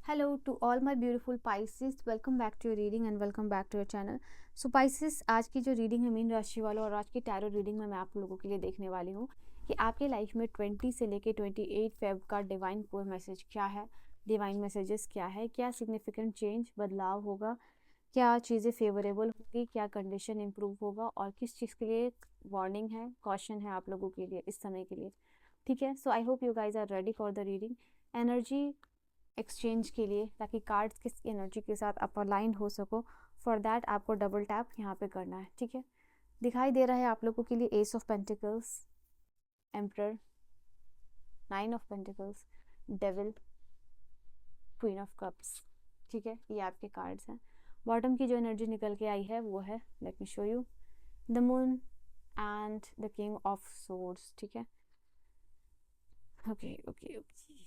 Hello to all my beautiful Pisces. Welcome back to your reading and welcome back to your channel. So Pisces, आज की जो reading है mean राशि वालों और आज की टैरो रीडिंग में मैं आप लोगों के लिए देखने वाली हूँ कि आपके लाइफ में 20 से लेके 28 फेब का डिवाइन कोर मैसेज क्या है, डिवाइन मैसेजेस क्या है, क्या सिग्निफिकेंट चेंज बदलाव होगा, क्या चीज़ें फेवरेबल होंगी, क्या कंडीशन इंप्रूव होगा और किस चीज़ के लिए वार्निंग है, कॉशन है आप लोगों के लिए इस समय के लिए। ठीक है, so I hope you guys are ready for the reading. Energy exchange के लिए ताकि कार्ड्स किस एनर्जी के साथ आप अलाइन हो सको, फॉर दैट आपको डबल टैप यहाँ पे करना है। ठीक है, दिखाई दे रहा है आप लोगों के लिए S of pentacles, emperor, 9 of pentacles, devil, queen of cups. ठीक है, ये आपके कार्ड्स हैं। बॉटम की जो एनर्जी निकल के आई है वो है, let me show you, the moon and the king of swords. ठीक है, ओके ओके ओके।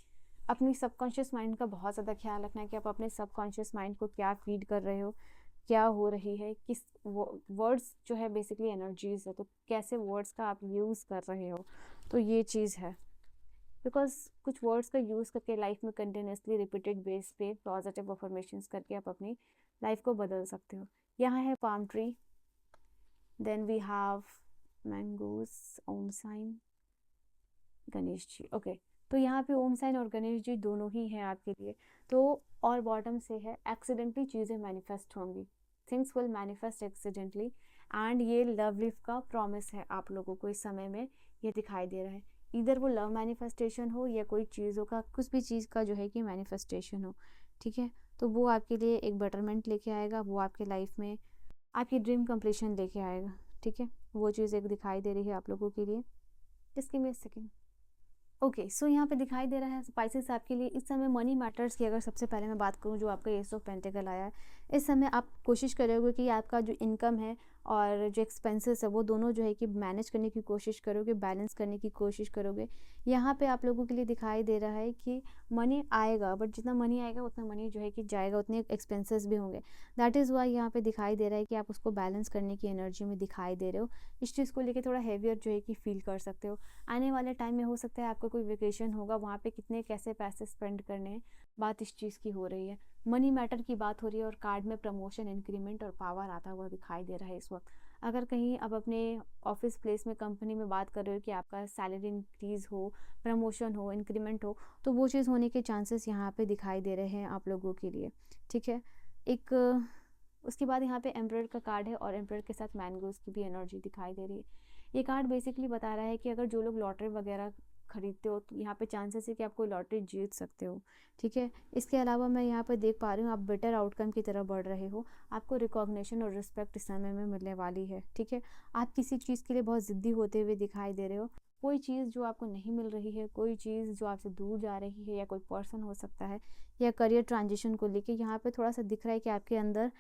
अपनी सबकॉन्शियस माइंड का बहुत ज़्यादा ख्याल रखना है कि आप अपने सबकॉन्शियस माइंड को क्या फीड कर रहे हो, क्या हो रही है, किस वर्ड्स जो है बेसिकली एनर्जीज है, तो कैसे वर्ड्स का आप यूज़ कर रहे हो, तो ये चीज़ है। बिकॉज कुछ वर्ड्स का यूज़ करके लाइफ में कंटिन्यूसली रिपीटेड बेस पे पॉजिटिव अफर्मेशंस करके आप अपनी लाइफ को बदल सकते हो। यहाँ है palm tree, then we have mangoes, Om sign, Ganesh ji. Okay, तो यहाँ पे ओम साइन और गणेश जी दोनों ही हैं आपके लिए। तो और बॉटम से है एक्सीडेंटली चीज़ें मैनिफेस्ट होंगी, things will manifest accidentally, and ये लव लिफ का प्रॉमिस है आप लोगों को इस समय में ये दिखाई दे रहा है। इधर वो लव मैनिफेस्टेशन हो या कोई चीज़ों का, कुछ भी चीज़ का जो है कि मैनिफेस्टेशन हो। ठीक है, तो वो आपके लिए एक बेटरमेंट लेके आएगा, वो आपके लाइफ में आपकी ड्रीम कंप्लीशन लेके आएगा। ठीक है, वो चीज़ एक दिखाई दे रही है आप लोगों के लिए। Just give me a second. Okay, so यहाँ पे दिखाई दे रहा है स्पाइसेस आपके लिए इस समय मनी मैटर्स की। अगर सबसे पहले मैं बात करूँ जो आपका एस ऑफ पेंटिकल आया है, इस समय आप कोशिश करोगे कि आपका जो इनकम है और जो एक्सपेंसेस है वो दोनों जो है कि मैनेज करने की कोशिश करोगे, बैलेंस करने की कोशिश करोगे। यहाँ पे आप लोगों के लिए दिखाई दे रहा है कि मनी आएगा, बट जितना मनी आएगा उतना मनी जो है कि जाएगा, उतने एक्सपेंसेस भी होंगे। दैट इज़ वाई यहाँ पे दिखाई दे रहा है कि आप उसको बैलेंस करने की एनर्जी में दिखाई दे रहे हो। इस चीज़ को लेकर थोड़ा हैवियर जो है कि फील कर सकते हो। आने वाले टाइम में हो सकता है आपका कोई वेकेशन होगा, वहाँ पे कितने कैसे पैसे स्पेंड करने हैं, बात इस चीज़ की हो रही है। मनी मैटर की बात हो रही है और कार्ड में प्रमोशन, इंक्रीमेंट और पावर आता हुआ दिखाई दे रहा है इस वक्त। अगर कहीं अब अपने ऑफिस प्लेस में, कंपनी में बात कर रहे हो कि आपका सैलरी इंक्रीज हो, प्रमोशन हो, इंक्रीमेंट हो, तो वो चीज़ होने के चांसेस यहाँ पे दिखाई दे रहे हैं आप लोगों के लिए। ठीक है, एक उसके बाद यहाँ पे एम्परर का कार्ड है और एम्परर के साथ मैंगोज की भी एनर्जी दिखाई दे रही है। ये कार्ड बेसिकली बता रहा है कि अगर जो लोग लॉटरी वगैरह खरीदते हो तो यहाँ पे चांसेस है कि आप कोई लॉटरी जीत सकते हो। ठीक है, इसके अलावा मैं यहाँ पे देख पा रही हूँ आप बेटर आउटकम की तरफ बढ़ रहे हो, आपको रिकॉग्निशन और रिस्पेक्ट इस समय में मिलने वाली है। ठीक है, आप किसी चीज़ के लिए बहुत ज़िद्दी होते हुए दिखाई दे रहे हो। कोई चीज़ जो आपको नहीं मिल रही है, कोई चीज़ जो आपसे दूर जा रही है, या कोई पर्सन हो सकता है, या करियर ट्रांजिशन को लेके यहाँ पे थोड़ा सा दिख रहा है कि आपके अंदर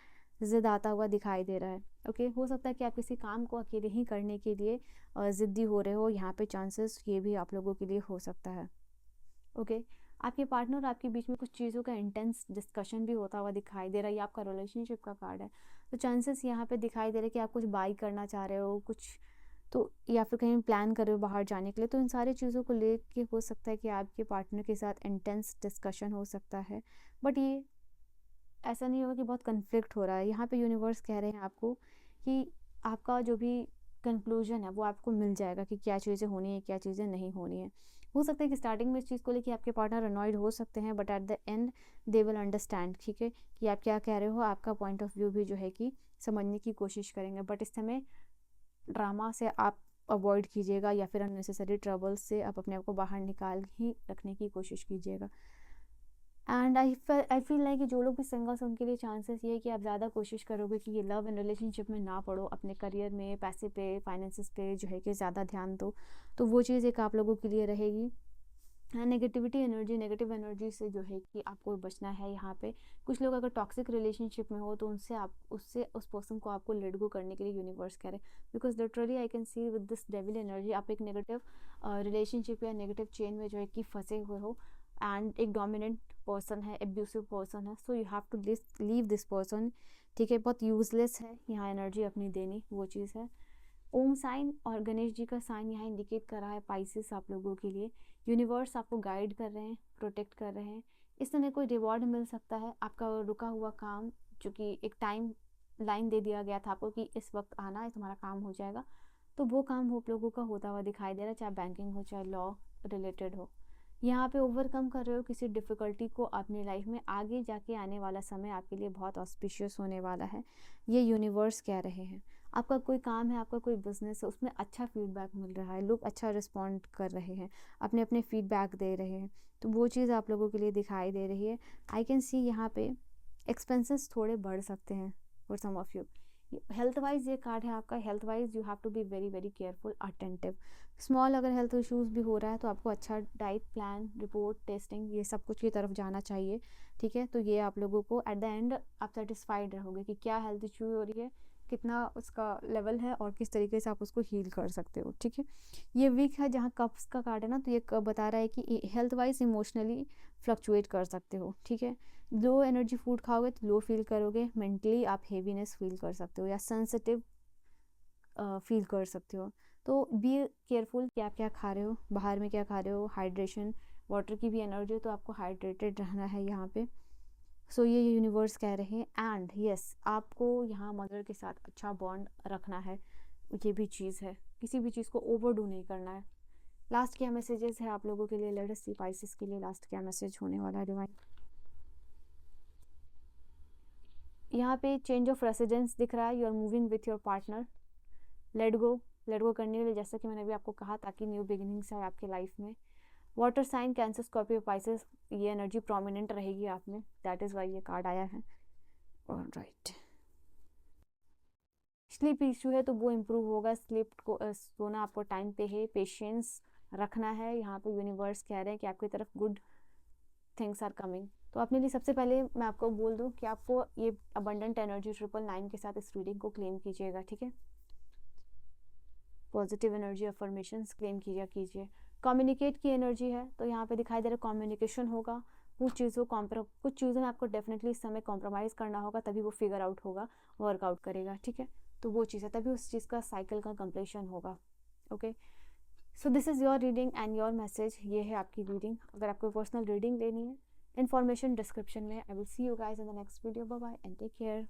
ज़िद आता हुआ दिखाई दे रहा है। ओके, हो सकता है कि आप किसी काम को अकेले ही करने के लिए ज़िद्दी हो रहे हो, यहाँ पे चांसेस ये भी आप लोगों के लिए हो सकता है। ओके, आपके पार्टनर और आपके बीच में कुछ चीज़ों का इंटेंस डिस्कशन भी होता हुआ दिखाई दे रहा है। ये आपका रिलेशनशिप का कार्ड है, तो चांसेस यहाँ पे दिखाई दे रहे हैं कि आप कुछ बाई करना चाह रहे हो कुछ, तो या फिर कहीं प्लान कर रहे हो बाहर जाने के लिए, तो इन सारी चीज़ों को लेके हो सकता है कि आपके पार्टनर के साथ इंटेंस डिस्कशन हो सकता है। बट ये ऐसा नहीं होगा कि बहुत कन्फ्लिक्ट हो रहा है। यहाँ पे यूनिवर्स कह रहे हैं आपको कि आपका जो भी कंक्लूजन है वो आपको मिल जाएगा कि क्या चीज़ें होनी है, क्या चीज़ें नहीं होनी है। हो सकता है कि स्टार्टिंग में इस चीज़ को लेके आपके पार्टनर अनॉयड हो सकते हैं, but at the and they will understand. ठीक है, कि आप क्या कह रहे हो, आपका पॉइंट ऑफ व्यू भी जो है कि समझने की कोशिश करेंगे। बट इस समय ड्रामा से आप अवॉइड कीजिएगा, या फिर अननेसेसरी ट्रबल से आप अपने आप को बाहर निकाल ही रखने की कोशिश कीजिएगा। एंड आई फील लाइक कि जो लोग भी सिंगल्स, उनके लिए चांसेस ये है कि आप ज़्यादा कोशिश करोगे कि ये लव एंड रिलेशनशिप में ना पड़ो, अपने करियर में, पैसे पे, फाइनेंसिस पे जो है कि ज़्यादा ध्यान दो। तो वो चीज़ एक आप लोगों के लिए रहेगी। नेगेटिविटी एनर्जी, नेगेटिव एनर्जी से जो है कि आपको बचना है। यहाँ पे कुछ लोग अगर टॉक्सिक रिलेशनशिप में हो तो उनसे आप उससे उस पर्सन को आपको लेट गो करने के लिए यूनिवर्स कह रहे हैं। Because literally I can see with this devil energy आप एक नेगेटिव रिलेशनशिप या नेगेटिव चेन में जो है कि फंसे हुए हो, एंड एक डोमिनेंट पर्सन है, एब्यूसिव पर्सन है, so you have to leave this person. ठीक है, बहुत यूजलेस है यहाँ एनर्जी अपनी देनी, वो चीज़ है। ओम साइन और गणेश जी का साइन यहाँ इंडिकेट कर रहा है पाइसेस आप लोगों के लिए। यूनिवर्स आपको गाइड कर रहे हैं, प्रोटेक्ट कर रहे हैं। इस समय कोई रिवॉर्ड मिल सकता है, आपका रुका हुआ काम जो कि एक टाइम लाइन दे दिया गया था आपको कि इस वक्त आना है, तुम्हारा काम हो जाएगा, तो वो काम आप लोगों का होता हुआ दिखाई दे रहा है, चाहे बैंकिंग हो चाहे लॉ रिलेटेड हो। यहाँ पे ओवरकम कर रहे हो किसी डिफ़िकल्टी को अपनी लाइफ में, आगे जाके आने वाला समय आपके लिए बहुत ऑस्पिशियस होने वाला है, ये यूनिवर्स कह रहे हैं। आपका कोई काम है, आपका कोई बिजनेस है, उसमें अच्छा फीडबैक मिल रहा है, लोग अच्छा रिस्पॉन्ड कर रहे हैं, अपने अपने फीडबैक दे रहे हैं, तो वो चीज़ आप लोगों के लिए दिखाई दे रही है। आई कैन सी यहाँ पे एक्सपेंसेस थोड़े बढ़ सकते हैं for some of you. Health wise ये कार्ड है आपका, health wise you have to be very very careful, attentive. Small अगर हेल्थ इश्यूज भी हो रहा है तो आपको अच्छा डाइट प्लान, रिपोर्ट, टेस्टिंग, ये सब कुछ की तरफ जाना चाहिए, ठीक है। तो ये आप लोगों को एट द एंड आप सेटिस्फाइड रहोगे कि क्या हेल्थ इशू हो रही है, कितना उसका लेवल है और किस तरीके से आप उसको हील कर सकते हो, ठीक है। ये वीक है, जहाँ कप्स का कार्ड है ना, तो ये बता रहा है कि हेल्थ वाइज इमोशनली फ्लक्चुएट कर सकते हो, ठीक है। लो एनर्जी फूड खाओगे तो लो फील करोगे, मेंटली आप हेवीनेस फील कर सकते हो या सेंसिटिव फील कर सकते हो। तो बी केयरफुल कि आप क्या खा रहे हो, बाहर में क्या खा रहे हो, हाइड्रेशन, वाटर की भी एनर्जी, तो आपको हाइड्रेटेड रहना है यहाँ पे। सो ये यूनिवर्स कह रहे हैं। एंड यस, आपको यहाँ मदर के साथ अच्छा बॉन्ड रखना है, ये भी चीज़ है, किसी भी चीज़ को ओवरडू नहीं करना है। लास्ट क्या मैसेजेस है आप लोगों के लिए, लेट अस सी पाइसेस के लिए लास्ट क्या मैसेज होने वाला है डिवाइन। यहाँ पे चेंज ऑफ रेसिडेंस दिख रहा है, you are moving with your partner, let go करने के लिए, जैसा कि मैंने अभी आपको कहा, ताकि न्यू बिगिनिंग्स आए आपके लाइफ में। Water sign cancer Scorpio Pisces, ये एनर्जी प्रोमिनेंट रहेगी आप में, दैट इज़ वाई ये कार्ड आया है। ऑलराइट, स्लीप इशू है तो वो इम्प्रूव होगा, स्लीप को सोना आपको टाइम पे है, पेशेंस रखना है। यहाँ पे यूनिवर्स कह रहे हैं कि आपकी तरफ गुड थिंग्स आर कमिंग। तो अपने लिए सबसे पहले मैं आपको बोल दूं कि आपको ये अबंडेंट एनर्जी 999 के साथ इस रीडिंग को क्लेम कीजिएगा, ठीक है। पॉजिटिव एनर्जी अफर्मेशंस क्लेम कीजिए। कम्युनिकेट की एनर्जी है, तो यहाँ पे दिखाई दे रहा है कम्युनिकेशन होगा, कुछ चीज़ों में आपको डेफिनेटली इस समय कॉम्प्रोमाइज़ करना होगा, तभी वो फिगर आउट होगा, वर्कआउट करेगा, ठीक है। तो वो चीज़ है, तभी उस चीज़ का साइकिल का कंप्लीशन होगा। Okay, so this is your reading and your message, ये है आपकी रीडिंग। अगर आपको पर्सनल रीडिंग लेनी है, इन्फॉर्मेशन डिस्क्रिप्शन में। I will see you guys in the next video, bye bye and take care.